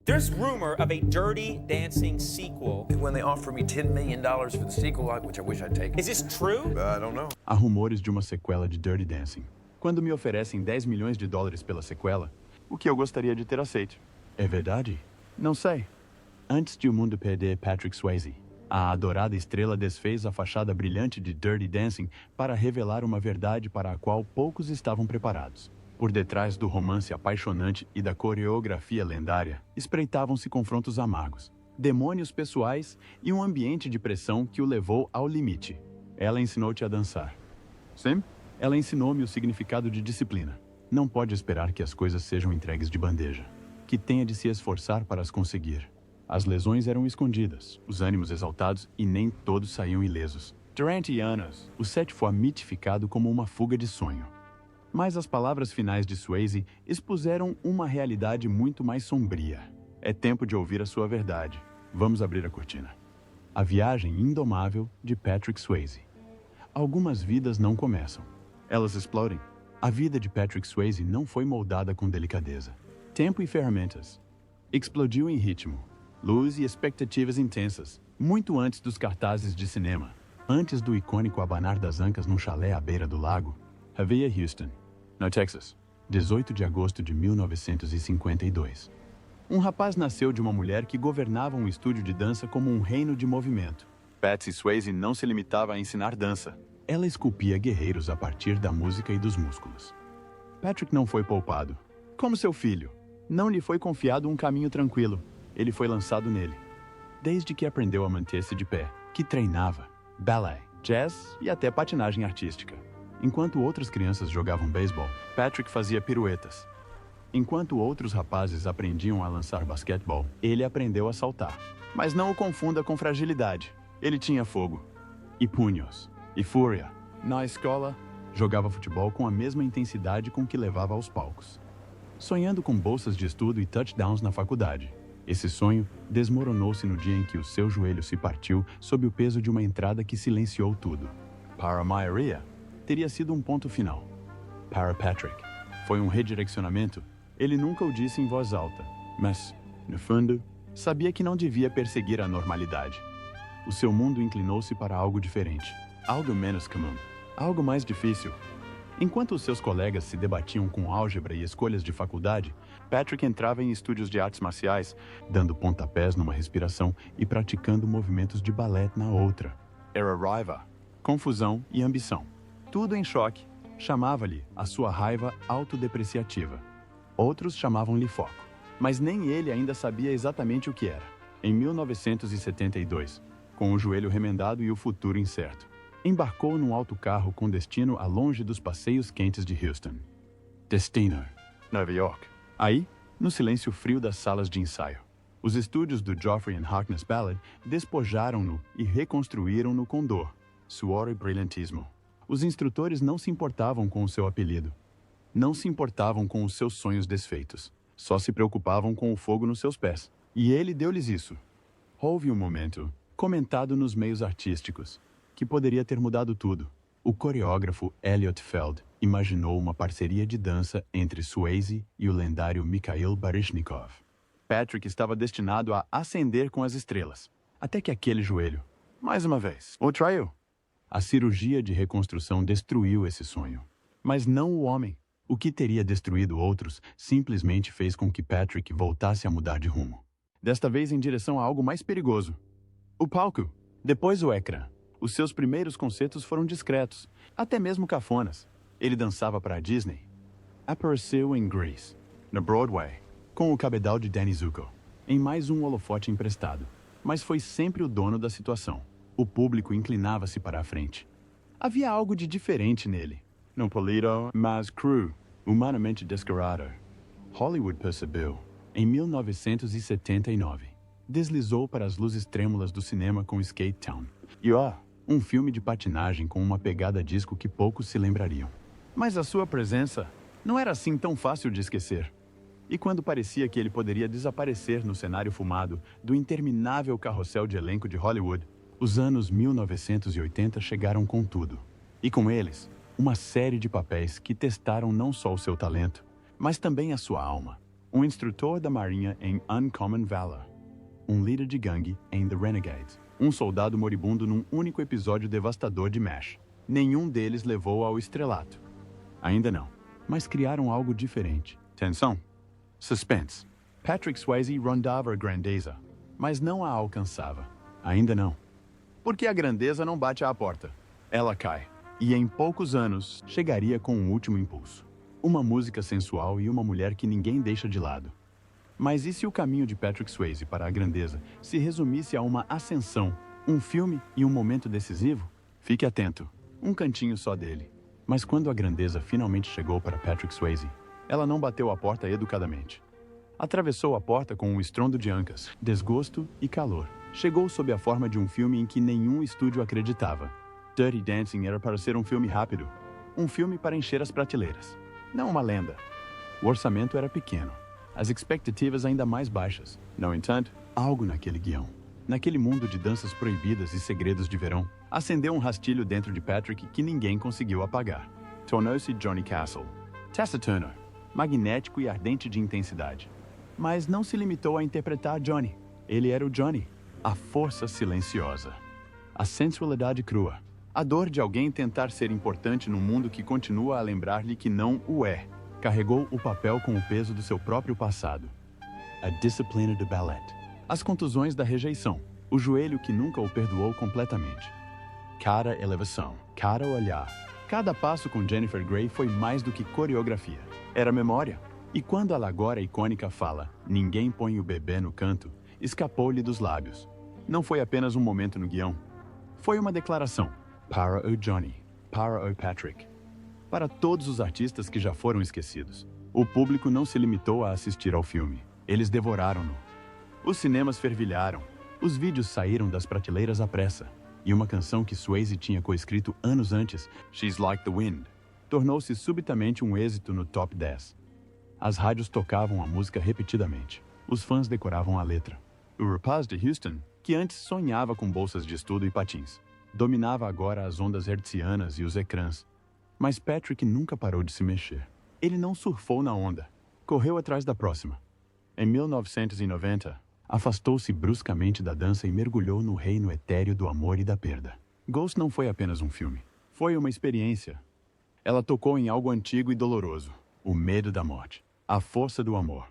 There's rumor of a Dirty Dancing sequel. When they offer me $10 million for the sequel, which I wish I'd take. Is this true? I don't know. Há rumores de uma sequela de Dirty Dancing. Quando me oferecem $10 milhões pela sequela, o que eu gostaria de ter aceito. É verdade? Não sei. Antes de o mundo perder Patrick Swayze, a adorada estrela desfez a fachada brilhante de Dirty Dancing para revelar uma verdade para a qual poucos estavam preparados. Por detrás do romance apaixonante e da coreografia lendária, espreitavam-se confrontos amargos, demônios pessoais e um ambiente de pressão que o levou ao limite. Ela ensinou-te a dançar. Sim? Ela ensinou-me o significado de disciplina. Não pode esperar que as coisas sejam entregues de bandeja. Que tenha de se esforçar para as conseguir. As lesões eram escondidas, os ânimos exaltados e nem todos saíam ilesos. Durante anos, o set foi mitificado como uma fuga de sonho. Mas as palavras finais de Swayze expuseram uma realidade muito mais sombria. É tempo de ouvir a sua verdade. Vamos abrir a cortina. A viagem indomável de Patrick Swayze. Algumas vidas não começam. Elas explodem. A vida de Patrick Swayze não foi moldada com delicadeza. Tempo e ferramentas. Explodiu em ritmo, luz e expectativas intensas, muito antes dos cartazes de cinema. Antes do icônico abanar das ancas num chalé à beira do lago, havia Houston, no Texas, 18 de agosto de 1952. Um rapaz nasceu de uma mulher que governava um estúdio de dança como um reino de movimento. Patsy Swayze não se limitava a ensinar dança. Ela esculpia guerreiros a partir da música e dos músculos. Patrick não foi poupado. Como seu filho, não lhe foi confiado um caminho tranquilo. Ele foi lançado nele. Desde que aprendeu a manter-se de pé, que treinava ballet, jazz e até patinagem artística. Enquanto outras crianças jogavam beisebol, Patrick fazia piruetas. Enquanto outros rapazes aprendiam a lançar basquetebol, ele aprendeu a saltar. Mas não o confunda com fragilidade. Ele tinha fogo, e punhos, e fúria. Na escola, jogava futebol com a mesma intensidade com que levava aos palcos. Sonhando com bolsas de estudo e touchdowns na faculdade. Esse sonho desmoronou-se no dia em que o seu joelho se partiu sob o peso de uma entrada que silenciou tudo. Para a maioria, teria sido um ponto final. Para Patrick, foi um redirecionamento. Ele nunca o disse em voz alta, mas, no fundo, sabia que não devia perseguir a normalidade. O seu mundo inclinou-se para algo diferente, algo menos comum, algo mais difícil. Enquanto os seus colegas se debatiam com álgebra e escolhas de faculdade, Patrick entrava em estúdios de artes marciais, dando pontapés numa respiração e praticando movimentos de balé na outra. Era raiva, confusão e ambição. Tudo em choque. Chamava-lhe a sua raiva autodepreciativa. Outros chamavam-lhe foco. Mas nem ele ainda sabia exatamente o que era. Em 1972, com o joelho remendado e o futuro incerto, embarcou num autocarro com destino a longe dos passeios quentes de Houston. Destino, Nova York. Aí, no silêncio frio das salas de ensaio, os estúdios do Joffrey and Harkness Ballet despojaram-no e reconstruíram-no com dor, suor e brilhantismo. Os instrutores não se importavam com o seu apelido. Não se importavam com os seus sonhos desfeitos. Só se preocupavam com o fogo nos seus pés. E ele deu-lhes isso. Houve um momento, comentado nos meios artísticos, que poderia ter mudado tudo. O coreógrafo Elliot Feld imaginou uma parceria de dança entre Swayze e o lendário Mikhail Baryshnikov. Patrick estava destinado a ascender com as estrelas, até que aquele joelho, mais uma vez, o traiu. A cirurgia de reconstrução destruiu esse sonho. Mas não o homem. O que teria destruído outros simplesmente fez com que Patrick voltasse a mudar de rumo. Desta vez em direção a algo mais perigoso. O palco. Depois o ecrã. Os seus primeiros concertos foram discretos, até mesmo cafonas. Ele dançava para a Disney. Apareceu em Grease, na Broadway, com o cabedal de Danny Zuko, em mais um holofote emprestado. Mas foi sempre o dono da situação. O público inclinava-se para a frente. Havia algo de diferente nele. Não polido, mas cru, humanamente descarado. Hollywood percebeu, em 1979. Deslizou para as luzes trêmulas do cinema com Skate Town. E um filme de patinagem com uma pegada disco que poucos se lembrariam. Mas a sua presença não era assim tão fácil de esquecer. E quando parecia que ele poderia desaparecer no cenário fumado do interminável carrossel de elenco de Hollywood, os anos 1980 chegaram com tudo. E com eles, uma série de papéis que testaram não só o seu talento, mas também a sua alma. um instrutor da marinha em Uncommon Valor, um líder de gangue em The Renegades, um soldado moribundo num único episódio devastador de MASH. Nenhum deles levou ao estrelato. Ainda não. Mas criaram algo diferente. Tensão. Suspense. Patrick Swayze rondava a grandeza, mas não a alcançava. Ainda não. Porque a grandeza não bate à porta. Ela cai. E em poucos anos, chegaria com um último impulso. Uma música sensual e uma mulher que ninguém deixa de lado. Mas e se o caminho de Patrick Swayze para a grandeza se resumisse a uma ascensão, um filme e um momento decisivo? Fique atento. Um cantinho só dele. Mas quando a grandeza finalmente chegou para Patrick Swayze, ela não bateu a porta educadamente. Atravessou a porta com um estrondo de ancas, desgosto e calor. Chegou sob a forma de um filme em que nenhum estúdio acreditava. Dirty Dancing era para ser um filme rápido. Um filme para encher as prateleiras. Não uma lenda. O orçamento era pequeno. As expectativas ainda mais baixas. No entanto, algo naquele guião, naquele mundo de danças proibidas e segredos de verão, acendeu um rastilho dentro de Patrick que ninguém conseguiu apagar. Tornou-se Johnny Castle. Tessa Turner, magnético e ardente de intensidade. Mas não se limitou a interpretar Johnny. Ele era o Johnny, a força silenciosa, a sensualidade crua, a dor de alguém tentar ser importante num mundo que continua a lembrar-lhe que não o é. Carregou o papel com o peso do seu próprio passado. A disciplina do ballet. As contusões da rejeição. O joelho que nunca o perdoou completamente. Cada elevação, cada olhar, cada passo com Jennifer Grey foi mais do que coreografia. Era memória. E quando a Lagora icônica fala, ninguém põe o bebê no canto, escapou-lhe dos lábios. Não foi apenas um momento no guião. Foi uma declaração. Para o Johnny. Para o Patrick. Para todos os artistas que já foram esquecidos. O público não se limitou a assistir ao filme. Eles devoraram-no. Os cinemas fervilharam. Os vídeos saíram das prateleiras à pressa. E uma canção que Swayze tinha coescrito anos antes, She's Like the Wind, tornou-se subitamente um êxito no top 10. As rádios tocavam a música repetidamente. Os fãs decoravam a letra. O rapaz de Houston, que antes sonhava com bolsas de estudo e patins, dominava agora as ondas hertzianas e os ecrãs. Mas Patrick nunca parou de se mexer. Ele não surfou na onda. Correu atrás da próxima. Em 1990, afastou-se bruscamente da dança e mergulhou no reino etéreo do amor e da perda. Ghost não foi apenas um filme. Foi uma experiência. Ela tocou em algo antigo e doloroso. O medo da morte. A força do amor.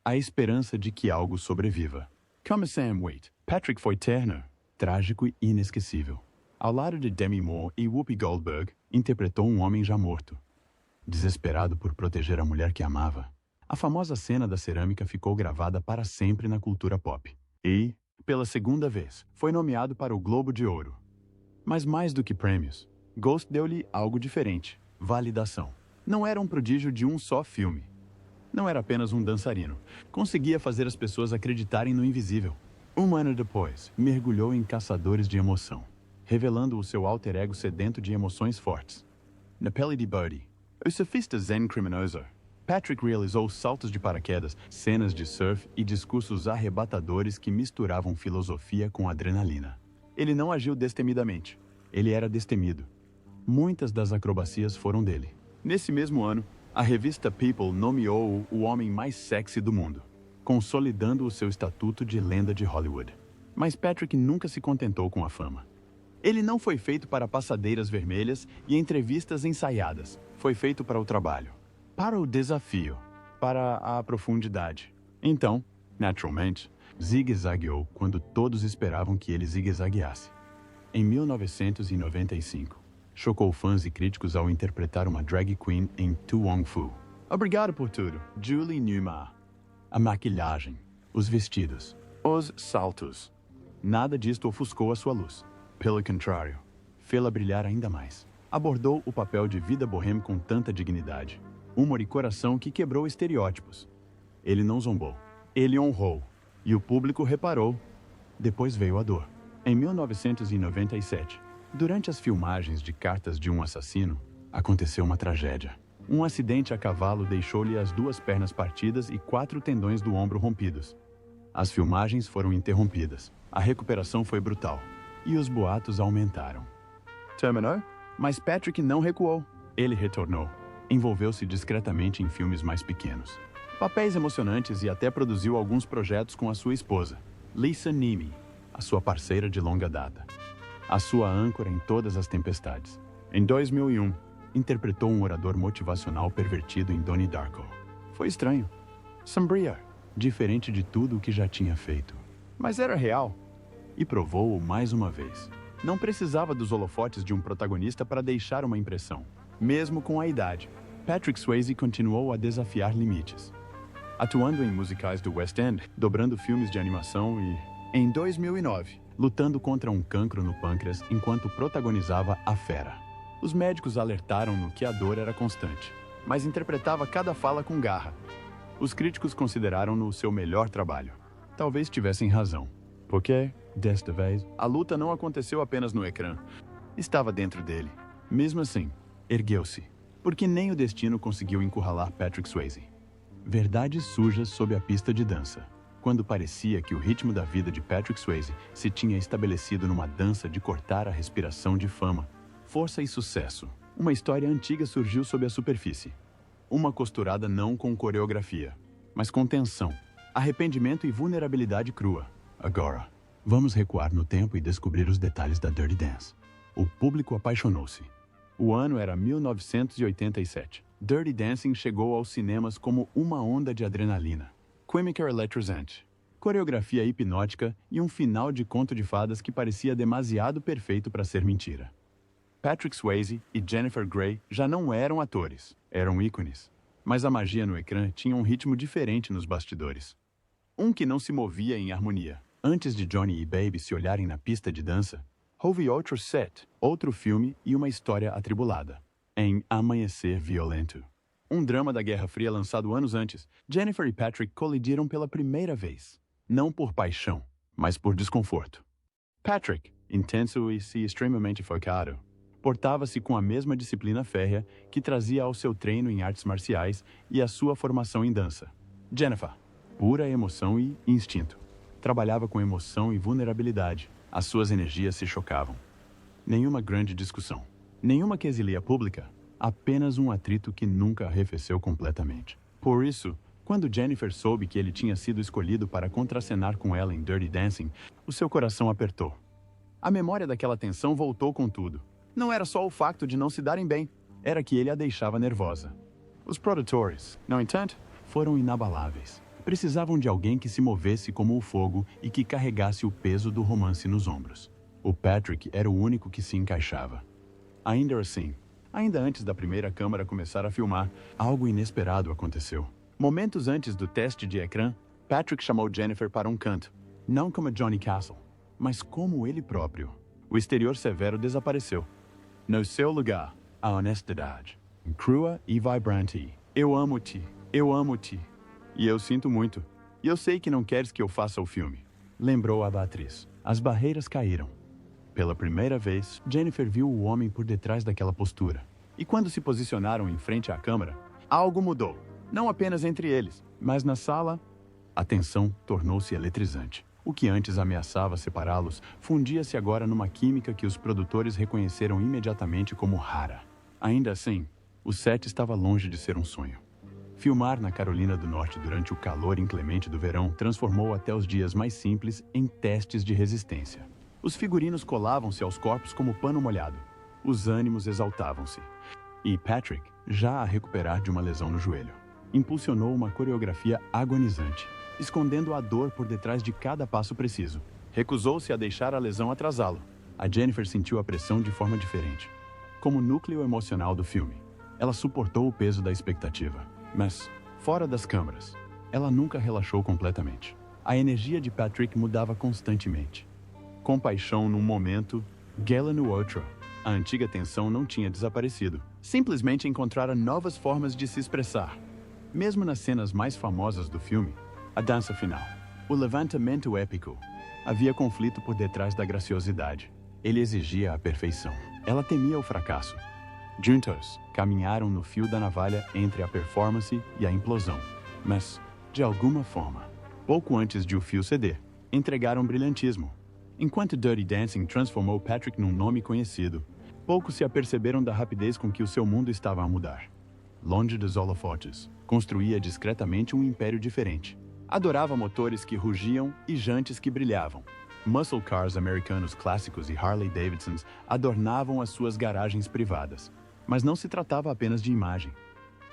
A esperança de que algo sobreviva. Como Sam Waite, Patrick foi terno, trágico e inesquecível. Ao lado de Demi Moore e Whoopi Goldberg, interpretou um homem já morto. Desesperado por proteger a mulher que amava, a famosa cena da cerâmica ficou gravada para sempre na cultura pop. E, pela segunda vez, foi nomeado para o Globo de Ouro. Mas mais do que prêmios, Ghost deu-lhe algo diferente: validação. Não era um prodígio de um só filme. Não era apenas um dançarino. Conseguia fazer as pessoas acreditarem no invisível. Um ano depois, mergulhou em Caçadores de Emoção, revelando o seu alter ego sedento de emoções fortes. Na pele de Birdie, o surfista zen criminoso, Patrick realizou saltos de paraquedas, cenas de surf e discursos arrebatadores que misturavam filosofia com adrenalina. Ele não agiu destemidamente. Ele era destemido. Muitas das acrobacias foram dele. Nesse mesmo ano, a revista People nomeou-o o homem mais sexy do mundo, consolidando o seu estatuto de lenda de Hollywood. Mas Patrick nunca se contentou com a fama. Ele não foi feito para passadeiras vermelhas e entrevistas ensaiadas. Foi feito para o trabalho, para o desafio, para a profundidade. Então, naturalmente, zigue-zagueou quando todos esperavam que ele zigue-zagueasse. Em 1995, chocou fãs e críticos ao interpretar uma drag queen em To Wong Foo. Obrigado por tudo, Julie Newmar. A maquilhagem, os vestidos, os saltos. Nada disto ofuscou a sua luz. Pelo contrário, fê-la brilhar ainda mais. Abordou o papel de vida bohème com tanta dignidade, humor e coração que quebrou estereótipos. Ele não zombou. Ele honrou. E o público reparou. Depois veio a dor. Em 1997, durante as filmagens de Cartas de um Assassino, aconteceu uma tragédia. Um acidente a cavalo deixou-lhe as 2 pernas partidas e 4 tendões do ombro rompidos. As filmagens foram interrompidas. A recuperação foi brutal. E os boatos aumentaram. Terminou? Mas Patrick não recuou. Ele retornou. Envolveu-se discretamente em filmes mais pequenos. Papéis emocionantes e até produziu alguns projetos com a sua esposa, Lisa Niemi, a sua parceira de longa data. A sua âncora em todas as tempestades. Em 2001, interpretou um orador motivacional pervertido em Donnie Darko. Foi estranho. Sombria, diferente de tudo o que já tinha feito. Mas era real. E provou-o mais uma vez. Não precisava dos holofotes de um protagonista para deixar uma impressão. Mesmo com a idade, Patrick Swayze continuou a desafiar limites. Atuando em musicais do West End, dobrando filmes de animação e, em 2009, lutando contra um cancro no pâncreas enquanto protagonizava A Fera. Os médicos alertaram-no que a dor era constante, mas interpretava cada fala com garra. Os críticos consideraram-no o seu melhor trabalho. Talvez tivessem razão, porque, desta vez, a luta não aconteceu apenas no ecrã. Estava dentro dele. Mesmo assim, ergueu-se, porque nem o destino conseguiu encurralar Patrick Swayze. Verdades sujas sob a pista de dança. Quando parecia que o ritmo da vida de Patrick Swayze se tinha estabelecido numa dança de cortar a respiração de fama, força e sucesso, uma história antiga surgiu sob a superfície. Uma costurada não com coreografia, mas com tensão, arrependimento e vulnerabilidade crua. Agora, vamos recuar no tempo e descobrir os detalhes da Dirty Dance. O público apaixonou-se. O ano era 1987. Dirty Dancing chegou aos cinemas como uma onda de adrenalina. Química eletrizante, coreografia hipnótica e um final de conto de fadas que parecia demasiado perfeito para ser mentira. Patrick Swayze e Jennifer Grey já não eram atores, eram ícones. Mas a magia no ecrã tinha um ritmo diferente nos bastidores. Um que não se movia em harmonia. Antes de Johnny e Baby se olharem na pista de dança, houve outro set, outro filme e uma história atribulada. Em Amanhecer Violento, um drama da Guerra Fria lançado anos antes, Jennifer e Patrick colidiram pela primeira vez. Não por paixão, mas por desconforto. Patrick, intenso e extremamente focado, portava-se com a mesma disciplina férrea que trazia ao seu treino em artes marciais e à sua formação em dança. Jennifer, pura emoção e instinto. Trabalhava com emoção e vulnerabilidade. As suas energias se chocavam. Nenhuma grande discussão. Nenhuma quesilha pública. Apenas um atrito que nunca arrefeceu completamente. Por isso, quando Jennifer soube que ele tinha sido escolhido para contracenar com ela em Dirty Dancing, o seu coração apertou. A memória daquela tensão voltou com tudo. Não era só o facto de não se darem bem, era que ele a deixava nervosa. Os produtores, no entanto, foram inabaláveis. Precisavam de alguém que se movesse como o fogo e que carregasse o peso do romance nos ombros. O Patrick era o único que se encaixava. Ainda assim, ainda antes da primeira câmera começar a filmar, algo inesperado aconteceu. Momentos antes do teste de ecrã, Patrick chamou Jennifer para um canto, não como Johnny Castle, mas como ele próprio. O exterior severo desapareceu. No seu lugar, a honestidade, crua e vibrante. Eu amo-te, eu amo-te. E eu sinto muito. E eu sei que não queres que eu faça o filme. Lembrou a atriz. As barreiras caíram. Pela primeira vez, Jennifer viu o homem por detrás daquela postura. E quando se posicionaram em frente à câmera, algo mudou. Não apenas entre eles, mas na sala, a tensão tornou-se eletrizante. O que antes ameaçava separá-los, fundia-se agora numa química que os produtores reconheceram imediatamente como rara. Ainda assim, o set estava longe de ser um sonho. Filmar na Carolina do Norte durante o calor inclemente do verão transformou até os dias mais simples em testes de resistência. Os figurinos colavam-se aos corpos como pano molhado. Os ânimos exaltavam-se. E Patrick, já a recuperar de uma lesão no joelho, impulsionou uma coreografia agonizante, escondendo a dor por detrás de cada passo preciso. Recusou-se a deixar a lesão atrasá-lo. A Jennifer sentiu a pressão de forma diferente. Como núcleo emocional do filme, ela suportou o peso da expectativa. Mas, fora das câmeras, ela nunca relaxou completamente. A energia de Patrick mudava constantemente. Compaixão num momento, guerra no outro. A antiga tensão não tinha desaparecido. Simplesmente encontrara novas formas de se expressar. Mesmo nas cenas mais famosas do filme, a dança final, o levantamento épico, havia conflito por detrás da graciosidade. Ele exigia a perfeição. Ela temia o fracasso. Juntos, caminharam no fio da navalha entre a performance e a implosão. Mas, de alguma forma, pouco antes de o fio ceder, entregaram brilhantismo. Enquanto Dirty Dancing transformou Patrick num nome conhecido, poucos se aperceberam da rapidez com que o seu mundo estava a mudar. Longe dos holofotes, construía discretamente um império diferente. Adorava motores que rugiam e jantes que brilhavam. Muscle cars americanos clássicos e Harley Davidsons adornavam as suas garagens privadas. Mas não se tratava apenas de imagem.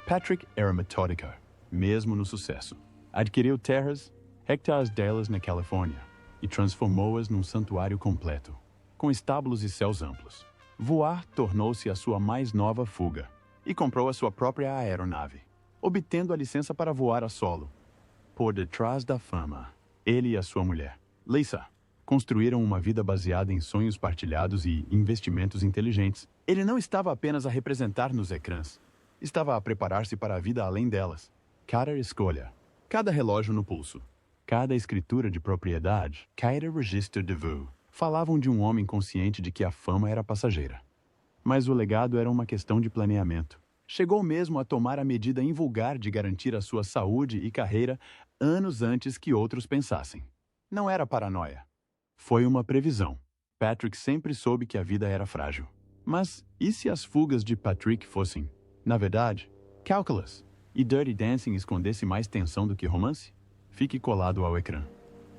Patrick era metódica, mesmo no sucesso. Adquiriu terras, hectares delas na Califórnia, e transformou-as num santuário completo, com estábulos e céus amplos. Voar tornou-se a sua mais nova fuga, e comprou a sua própria aeronave, obtendo a licença para voar a solo. Por detrás da fama, ele e a sua mulher, Lisa, construíram uma vida baseada em sonhos partilhados e investimentos inteligentes. Ele não estava apenas a representar nos ecrãs, estava a preparar-se para a vida além delas. Cada escolha, cada relógio no pulso, cada escritura de propriedade, cada registro de voo, falavam de um homem consciente de que a fama era passageira. Mas o legado era uma questão de planeamento. Chegou mesmo a tomar a medida invulgar de garantir a sua saúde e carreira anos antes que outros pensassem. Não era paranoia. Foi uma previsão. Patrick sempre soube que a vida era frágil. Mas e se as fugas de Patrick fossem, na verdade, Calculus, e Dirty Dancing escondesse mais tensão do que romance? Fique colado ao ecrã.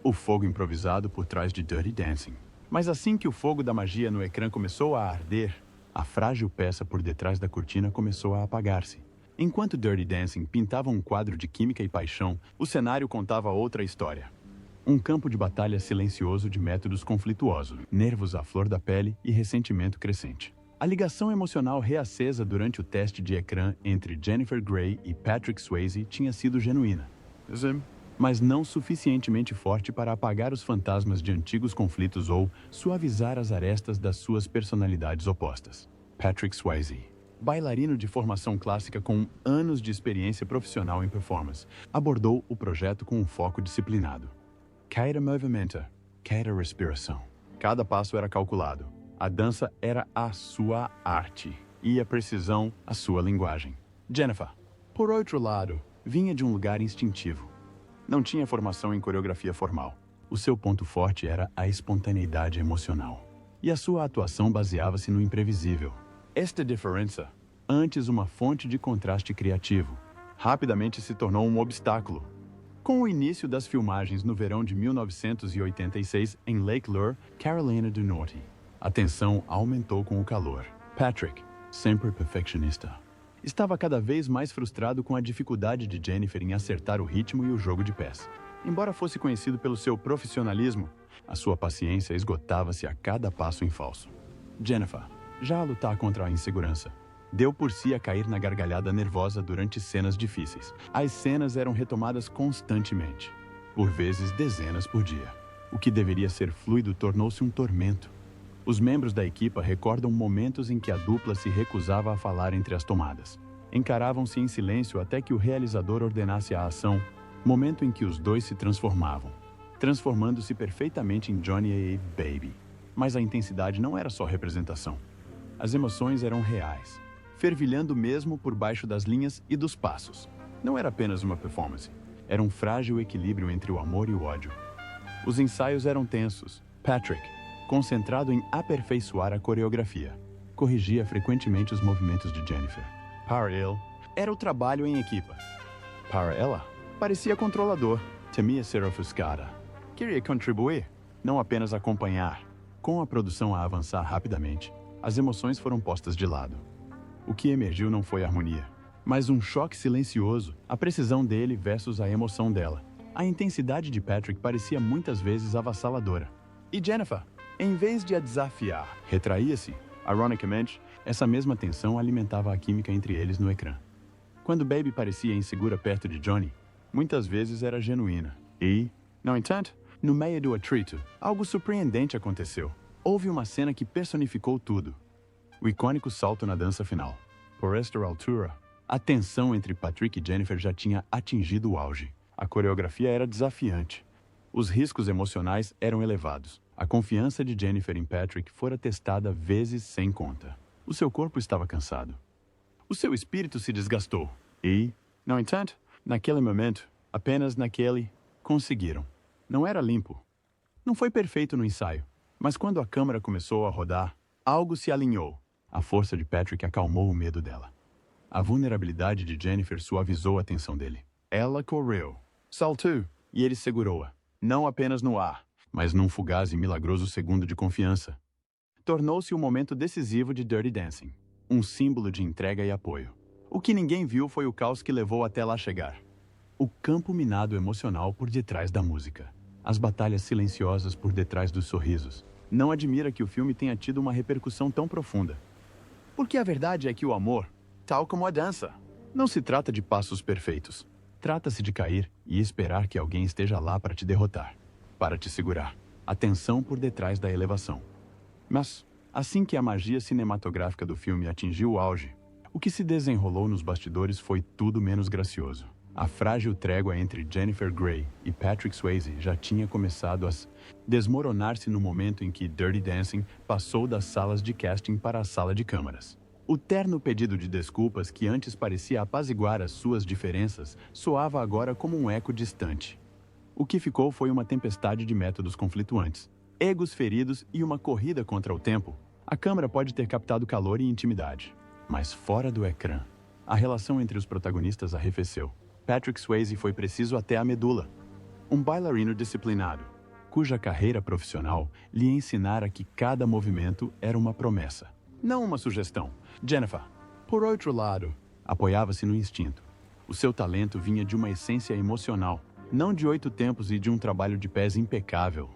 O fogo improvisado por trás de Dirty Dancing. Mas assim que o fogo da magia no ecrã começou a arder, a frágil peça por detrás da cortina começou a apagar-se. Enquanto Dirty Dancing pintava um quadro de química e paixão, o cenário contava outra história. Um campo de batalha silencioso de métodos conflituosos, nervos à flor da pele e ressentimento crescente. A ligação emocional reacesa durante o teste de ecrã entre Jennifer Grey e Patrick Swayze tinha sido genuína, mas não suficientemente forte para apagar os fantasmas de antigos conflitos ou suavizar as arestas das suas personalidades opostas. Patrick Swayze, bailarino de formação clássica com anos de experiência profissional em performance, abordou o projeto com um foco disciplinado. Cada movimento, cada respiração. Cada passo era calculado. A dança era a sua arte e a precisão a sua linguagem. Jennifer, por outro lado, vinha de um lugar instintivo. Não tinha formação em coreografia formal. O seu ponto forte era a espontaneidade emocional. E a sua atuação baseava-se no imprevisível. Esta diferença, antes uma fonte de contraste criativo, rapidamente se tornou um obstáculo. Com o início das filmagens no verão de 1986 em Lake Lure, Carolina do Norte, a tensão aumentou com o calor. Patrick, sempre perfeccionista, estava cada vez mais frustrado com a dificuldade de Jennifer em acertar o ritmo e o jogo de pés. Embora fosse conhecido pelo seu profissionalismo, a sua paciência esgotava-se a cada passo em falso. Jennifer, já a lutar contra a insegurança, deu por si a cair na gargalhada nervosa durante cenas difíceis. As cenas eram retomadas constantemente, por vezes dezenas por dia. O que deveria ser fluido tornou-se um tormento. Os membros da equipa recordam momentos em que a dupla se recusava a falar entre as tomadas. Encaravam-se em silêncio até que o realizador ordenasse a ação, momento em que os dois se transformavam, transformando-se perfeitamente em Johnny e Baby. Mas a intensidade não era só representação. As emoções eram reais, fervilhando mesmo por baixo das linhas e dos passos. Não era apenas uma performance, era um frágil equilíbrio entre o amor e o ódio. Os ensaios eram tensos. Patrick, concentrado em aperfeiçoar a coreografia, corrigia frequentemente os movimentos de Jennifer. Para ele, era o trabalho em equipa. Para ela, parecia controlador, temia ser ofuscada. Queria contribuir, não apenas acompanhar. Com a produção a avançar rapidamente, as emoções foram postas de lado. O que emergiu não foi harmonia, mas um choque silencioso, a precisão dele versus a emoção dela. A intensidade de Patrick parecia muitas vezes avassaladora. E Jennifer, em vez de a desafiar, retraía-se. Ironicamente, essa mesma tensão alimentava a química entre eles no ecrã. Quando Baby parecia insegura perto de Johnny, muitas vezes era genuína. E, no entanto, no meio do atrito, algo surpreendente aconteceu. Houve uma cena que personificou tudo. O icônico salto na dança final. Por esta altura, a tensão entre Patrick e Jennifer já tinha atingido o auge. A coreografia era desafiante. Os riscos emocionais eram elevados. A confiança de Jennifer em Patrick fora testada vezes sem conta. O seu corpo estava cansado. O seu espírito se desgastou. E, no entanto, naquele momento, apenas naquele, conseguiram. Não era limpo. Não foi perfeito no ensaio. Mas quando a câmera começou a rodar, algo se alinhou. A força de Patrick acalmou o medo dela. A vulnerabilidade de Jennifer suavizou a tensão dele. Ela correu, saltou, e ele segurou-a, não apenas no ar, mas num fugaz e milagroso segundo de confiança. Tornou-se o momento decisivo de Dirty Dancing, um símbolo de entrega e apoio. O que ninguém viu foi o caos que levou até lá chegar. O campo minado emocional por detrás da música. As batalhas silenciosas por detrás dos sorrisos. Não admira que o filme tenha tido uma repercussão tão profunda. Porque a verdade é que o amor, tal como a dança, não se trata de passos perfeitos. Trata-se de cair e esperar que alguém esteja lá para te derrotar, para te segurar. A tensão por detrás da elevação. Mas, assim que a magia cinematográfica do filme atingiu o auge, o que se desenrolou nos bastidores foi tudo menos gracioso. A frágil trégua entre Jennifer Grey e Patrick Swayze já tinha começado a desmoronar-se no momento em que Dirty Dancing passou das salas de casting para a sala de câmaras. O terno pedido de desculpas que antes parecia apaziguar as suas diferenças soava agora como um eco distante. O que ficou foi uma tempestade de métodos conflituantes, egos feridos e uma corrida contra o tempo. A câmera pode ter captado calor e intimidade, mas fora do ecrã, a relação entre os protagonistas arrefeceu. Patrick Swayze foi preciso até a medula. Um bailarino disciplinado, cuja carreira profissional lhe ensinara que cada movimento era uma promessa, não uma sugestão. Jennifer, por outro lado, apoiava-se no instinto. O seu talento vinha de uma essência emocional, não de 8 tempos e de um trabalho de pés impecável.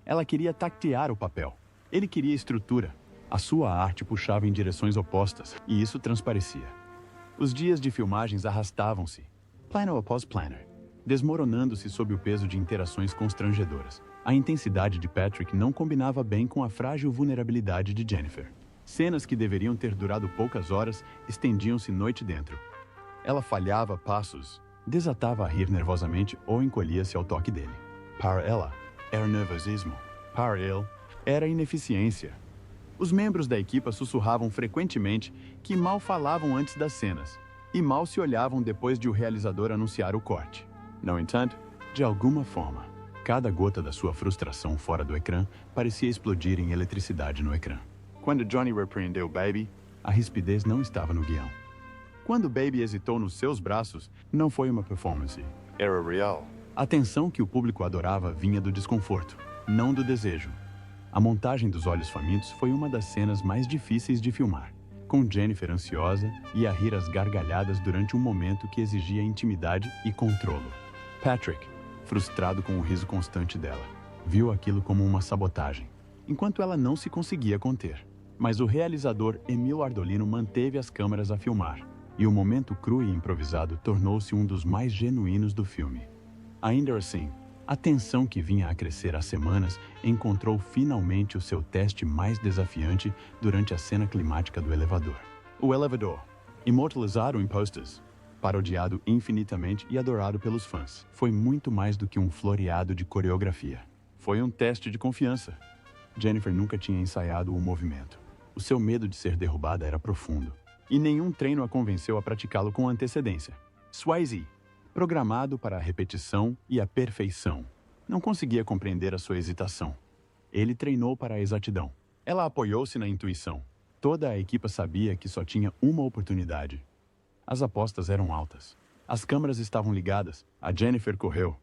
Ela queria tatear o papel. Ele queria estrutura. A sua arte puxava em direções opostas, e isso transparecia. Os dias de filmagens arrastavam-se, plano após plano, desmoronando-se sob o peso de interações constrangedoras. A intensidade de Patrick não combinava bem com a frágil vulnerabilidade de Jennifer. Cenas que deveriam ter durado poucas horas estendiam-se noite dentro. Ela falhava passos, desatava a rir nervosamente ou encolhia-se ao toque dele. Para ela, era nervosismo. Para ele, era ineficiência. Os membros da equipa sussurravam frequentemente que mal falavam antes das cenas e mal se olhavam depois de o realizador anunciar o corte. No entanto, de alguma forma, cada gota da sua frustração fora do ecrã parecia explodir em eletricidade no ecrã. Quando Johnny repreendeu Baby, a rispidez não estava no guião. Quando Baby hesitou nos seus braços, não foi uma performance. Era real. A tensão que o público adorava vinha do desconforto, não do desejo. A montagem dos olhos famintos foi uma das cenas mais difíceis de filmar, com Jennifer ansiosa e a rir às gargalhadas durante um momento que exigia intimidade e controlo. Patrick, frustrado com o riso constante dela, viu aquilo como uma sabotagem, enquanto ela não se conseguia conter. Mas o realizador Emil Ardolino manteve as câmeras a filmar, e o momento cru e improvisado tornou-se um dos mais genuínos do filme. Ainda assim, a tensão que vinha a crescer há semanas encontrou finalmente o seu teste mais desafiante durante a cena climática do elevador. O elevador, imortalizado em posters, parodiado infinitamente e adorado pelos fãs, foi muito mais do que um floreado de coreografia. Foi um teste de confiança. Jennifer nunca tinha ensaiado o movimento. O seu medo de ser derrubada era profundo, e nenhum treino a convenceu a praticá-lo com antecedência. Swayze, programado para a repetição e a perfeição, não conseguia compreender a sua hesitação. Ele treinou para a exatidão. Ela apoiou-se na intuição. Toda a equipa sabia que só tinha uma oportunidade. As apostas eram altas. As câmeras estavam ligadas. A Jennifer correu.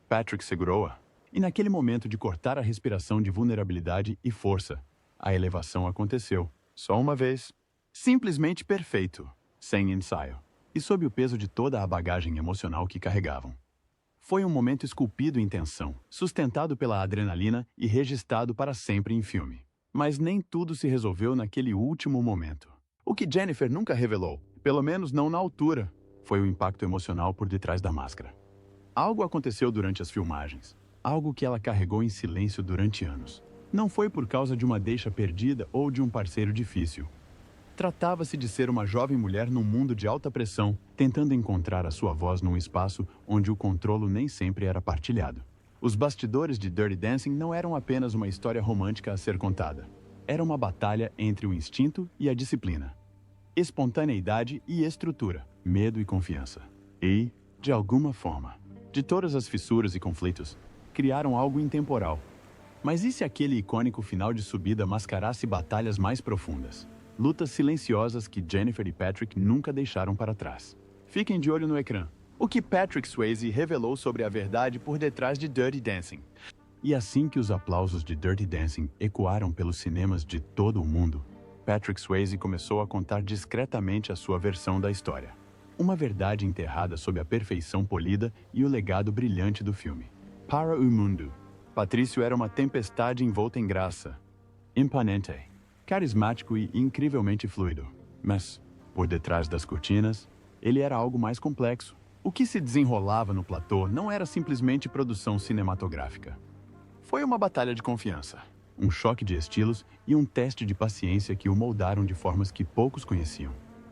Patrick segurou-a. E naquele momento de cortar a respiração de vulnerabilidade e força, a elevação aconteceu. Só uma vez. Simplesmente perfeito. Sem ensaio. E sob o peso de toda a bagagem emocional que carregavam. Foi um momento esculpido em tensão, sustentado pela adrenalina e registrado para sempre em filme. Mas nem tudo se resolveu naquele último momento. O que Jennifer nunca revelou, pelo menos não na altura, foi o impacto emocional por detrás da máscara. Algo aconteceu durante as filmagens, algo que ela carregou em silêncio durante anos. Não foi por causa de uma deixa perdida ou de um parceiro difícil. Tratava-se de ser uma jovem mulher num mundo de alta pressão, tentando encontrar a sua voz num espaço onde o controle nem sempre era partilhado. Os bastidores de Dirty Dancing não eram apenas uma história romântica a ser contada. Era uma batalha entre o instinto e a disciplina. Espontaneidade e estrutura, medo e confiança. E, de alguma forma, de todas as fissuras e conflitos, criaram algo intemporal. Mas e se aquele icônico final de subida mascarasse batalhas mais profundas? lutas silenciosas que Jennifer e Patrick nunca deixaram para trás. Fiquem de olho no ecrã. O que Patrick Swayze revelou sobre a verdade por detrás de Dirty Dancing. E assim que os aplausos de Dirty Dancing ecoaram pelos cinemas de todo o mundo, Patrick Swayze começou a contar discretamente a sua versão da história. Uma verdade enterrada sob a perfeição polida e o legado brilhante do filme. Para o mundo, Patrício era uma tempestade envolta em graça. Imponente, carismático e incrivelmente fluido. Mas, por detrás das cortinas, ele era algo mais complexo. O que se desenrolava no platô não era simplesmente produção cinematográfica. Foi uma batalha de confiança, um choque de estilos e um teste de paciência que o moldaram de formas que poucos conheciam.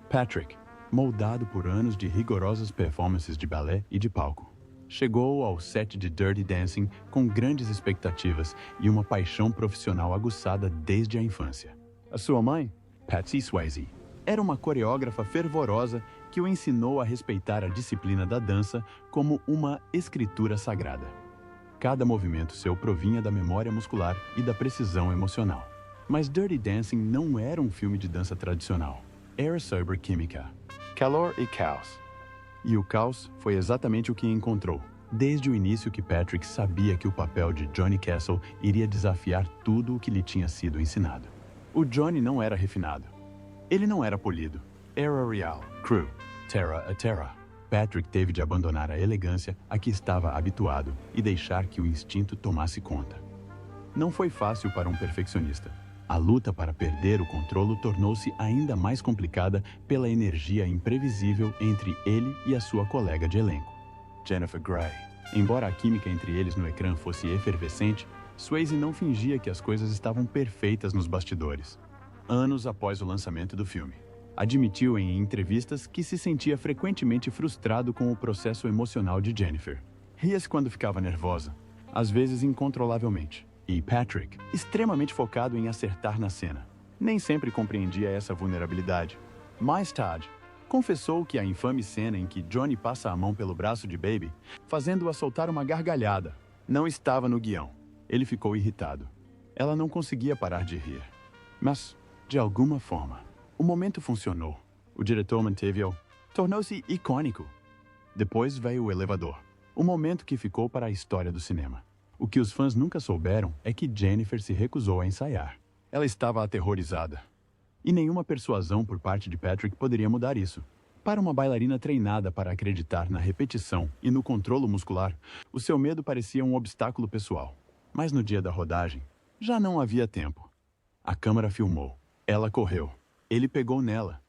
Patrick, moldado por anos de rigorosas performances de balé e de palco, chegou ao set de Dirty Dancing com grandes expectativas e uma paixão profissional aguçada desde a infância. A sua mãe, Patsy Swayze, era uma coreógrafa fervorosa que o ensinou a respeitar a disciplina da dança como uma escritura sagrada. Cada movimento seu provinha da memória muscular e da precisão emocional. Mas Dirty Dancing não era um filme de dança tradicional. Era sobre química, calor e caos. E o caos foi exatamente o que encontrou. Desde o início que Patrick sabia que o papel de Johnny Castle iria desafiar tudo o que lhe tinha sido ensinado. O Johnny não era refinado. Ele não era polido. Era real, cru, terra a terra. Patrick teve de abandonar a elegância a que estava habituado e deixar que o instinto tomasse conta. Não foi fácil para um perfeccionista. A luta para perder o controle tornou-se ainda mais complicada pela energia imprevisível entre ele e a sua colega de elenco, Jennifer Grey. Embora a química entre eles no ecrã fosse efervescente, Swayze não fingia que as coisas estavam perfeitas nos bastidores. Anos após o lançamento do filme, admitiu em entrevistas que se sentia frequentemente frustrado com o processo emocional de Jennifer. Ria-se quando ficava nervosa, às vezes incontrolavelmente. E Patrick, extremamente focado em acertar na cena, nem sempre compreendia essa vulnerabilidade. Mais tarde, confessou que a infame cena em que Johnny passa a mão pelo braço de Baby, fazendo-a soltar uma gargalhada, não estava no guião. Ele ficou irritado. Ela não conseguia parar de rir. Mas, de alguma forma, o momento funcionou. O diretor manteve-o. Tornou-se icônico. Depois veio o elevador. O momento que ficou para a história do cinema. O que os fãs nunca souberam é que Jennifer se recusou a ensaiar. Ela estava aterrorizada. E nenhuma persuasão por parte de Patrick poderia mudar isso. Para uma bailarina treinada para acreditar na repetição e no controle muscular, o seu medo parecia um obstáculo pessoal. Mas no dia da rodagem, já não havia tempo. A câmera filmou. Ela correu. Ele pegou nela.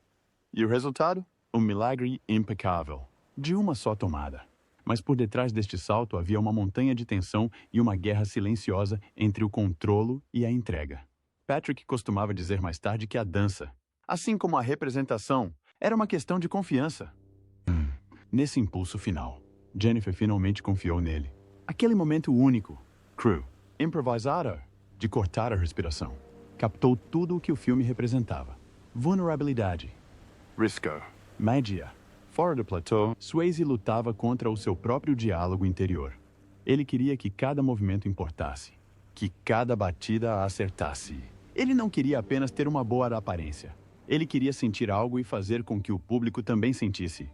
E o resultado? Um milagre impecável. De uma só tomada. Mas por detrás deste salto havia uma montanha de tensão e uma guerra silenciosa entre o controlo e a entrega. Patrick costumava dizer mais tarde que a dança, assim como a representação, era uma questão de confiança. Nesse impulso final, Jennifer finalmente confiou nele. Aquele momento único, cru, improvisado, de cortar a respiração, captou tudo o que o filme representava. Vulnerabilidade, risco, magia. Fora do platô, Swayze lutava contra o seu próprio diálogo interior. Ele queria que cada movimento importasse, que cada batida a acertasse. Ele não queria apenas ter uma boa aparência. Ele queria sentir algo e fazer com que o público também sentisse.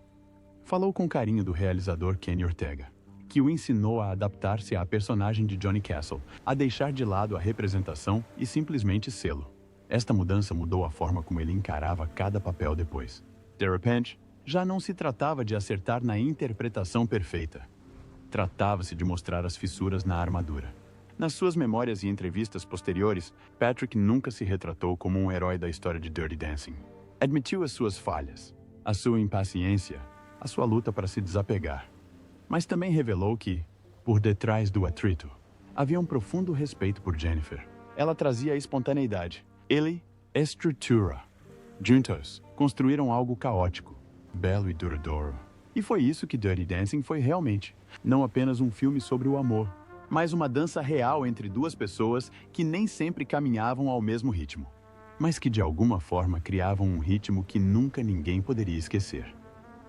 Falou com carinho do realizador Kenny Ortega, que o ensinou a adaptar-se à personagem de Johnny Castle, a deixar de lado a representação e simplesmente sê-lo. Esta mudança mudou a forma como ele encarava cada papel depois. De repente, já não se tratava de acertar na interpretação perfeita. Tratava-se de mostrar as fissuras na armadura. Nas suas memórias e entrevistas posteriores, Patrick nunca se retratou como um herói da história de Dirty Dancing. Admitiu as suas falhas, a sua impaciência, a sua luta para se desapegar. Mas também revelou que, por detrás do atrito, havia um profundo respeito por Jennifer. Ela trazia a espontaneidade. Ele, estrutura. Juntos, construíram algo caótico, belo e duradouro. E foi isso que Dirty Dancing foi realmente. Não apenas um filme sobre o amor, mas uma dança real entre duas pessoas que nem sempre caminhavam ao mesmo ritmo, mas que de alguma forma criavam um ritmo que nunca ninguém poderia esquecer.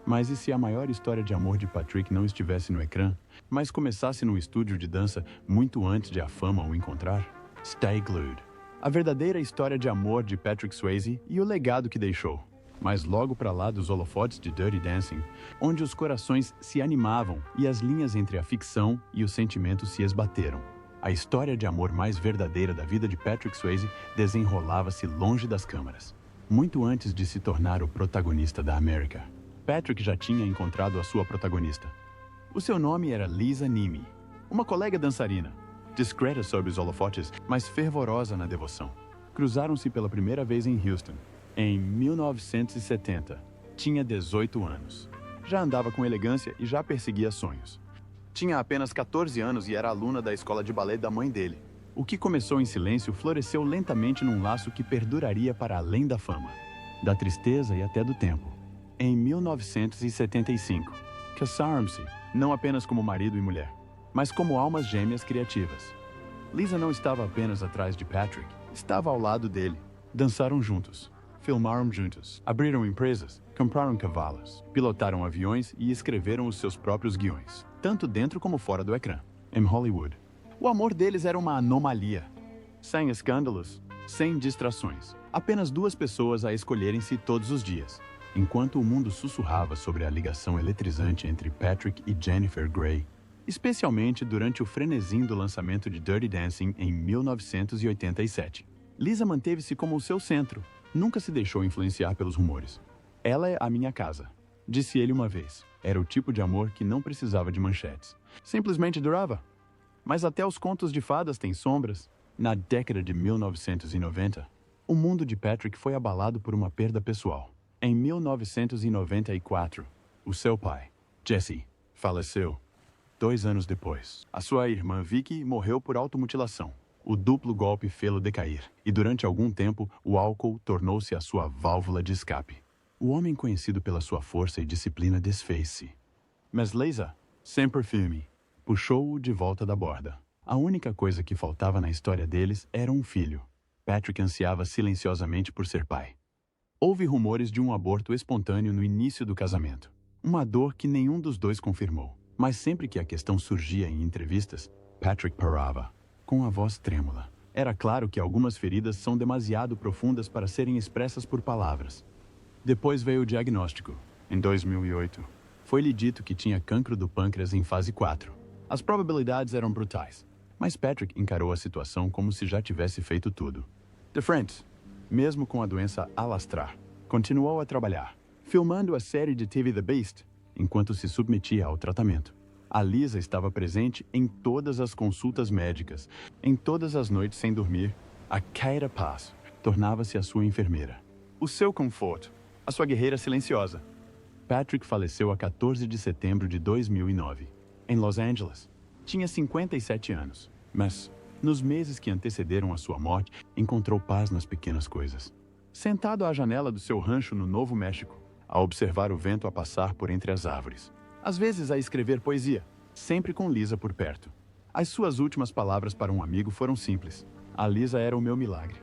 Mas e se a maior história de amor de Patrick não estivesse no ecrã, mas começasse num estúdio de dança muito antes de a fama o encontrar? Stay glued. A verdadeira história de amor de Patrick Swayze e o legado que deixou. Mas logo para lá dos holofotes de Dirty Dancing, onde os corações se animavam e as linhas entre a ficção e o sentimento se esbateram. A história de amor mais verdadeira da vida de Patrick Swayze desenrolava-se longe das câmeras. Muito antes de se tornar o protagonista da América, Patrick já tinha encontrado a sua protagonista. O seu nome era Lisa Niemi, uma colega dançarina, discreta sob os holofotes, mas fervorosa na devoção. Cruzaram-se pela primeira vez em Houston, em 1970. Tinha 18 anos. Já andava com elegância e já perseguia sonhos. Tinha apenas 14 anos e era aluna da escola de balé da mãe dele. O que começou em silêncio floresceu lentamente num laço que perduraria para além da fama, da tristeza e até do tempo. Em 1975, casaram-se, não apenas como marido e mulher, mas como almas gêmeas criativas. Lisa não estava apenas atrás de Patrick, estava ao lado dele. Dançaram juntos, filmaram juntos, abriram empresas, compraram cavalos, pilotaram aviões e escreveram os seus próprios guiões, tanto dentro como fora do ecrã, em Hollywood. O amor deles era uma anomalia. Sem escândalos, sem distrações. Apenas duas pessoas a escolherem-se todos os dias. Enquanto o mundo sussurrava sobre a ligação eletrizante entre Patrick e Jennifer Grey, especialmente durante o frenesim do lançamento de Dirty Dancing em 1987. Lisa manteve-se como o seu centro, nunca se deixou influenciar pelos rumores. Ela é a minha casa, disse ele uma vez. Era o tipo de amor que não precisava de manchetes. Simplesmente durava. Mas até os contos de fadas têm sombras. Na década de 1990, o mundo de Patrick foi abalado por uma perda pessoal. Em 1994, o seu pai, Jesse, faleceu. 2 anos depois, a sua irmã Vicky morreu por automutilação. O duplo golpe fê-lo decair, e durante algum tempo, o álcool tornou-se a sua válvula de escape. O homem conhecido pela sua força e disciplina desfez-se. Mas Lisa, sempre firme, puxou-o de volta da borda. A única coisa que faltava na história deles era um filho. Patrick ansiava silenciosamente por ser pai. Houve rumores de um aborto espontâneo no início do casamento. Uma dor que nenhum dos dois confirmou. Mas sempre que a questão surgia em entrevistas, Patrick parava, com a voz trêmula. Era claro que algumas feridas são demasiado profundas para serem expressas por palavras. Depois veio o diagnóstico. Em 2008, foi-lhe dito que tinha cancro do pâncreas em fase 4. As probabilidades eram brutais, mas Patrick encarou a situação como se já tivesse feito tudo. De frente, mesmo com a doença a lastrar, continuou a trabalhar, filmando a série de TV The Beast, enquanto se submetia ao tratamento. A Lisa estava presente em todas as consultas médicas, em todas as noites sem dormir. A Keira Paz tornava-se a sua enfermeira. O seu conforto, a sua guerreira silenciosa. Patrick faleceu a 14 de setembro de 2009, em Los Angeles. Tinha 57 anos, mas, nos meses que antecederam a sua morte, encontrou paz nas pequenas coisas. Sentado à janela do seu rancho no Novo México, a observar o vento a passar por entre as árvores. Às vezes a escrever poesia, sempre com Lisa por perto. As suas últimas palavras para um amigo foram simples. A Lisa era o meu milagre.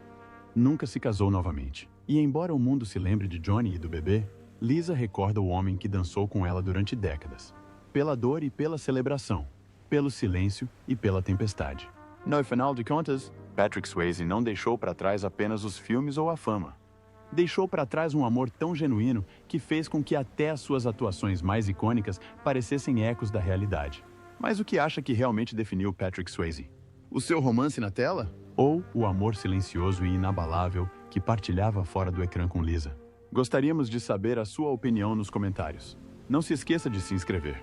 Nunca se casou novamente. E embora o mundo se lembre de Johnny e do bebê, Lisa recorda o homem que dançou com ela durante décadas. Pela dor e pela celebração. Pelo silêncio e pela tempestade. No final de contas, Patrick Swayze não deixou para trás apenas os filmes ou a fama. Deixou para trás um amor tão genuíno que fez com que até as suas atuações mais icônicas parecessem ecos da realidade. Mas o que acha que realmente definiu Patrick Swayze? O seu romance na tela? Ou o amor silencioso e inabalável que partilhava fora do ecrã com Lisa? Gostaríamos de saber a sua opinião nos comentários. Não se esqueça de se inscrever.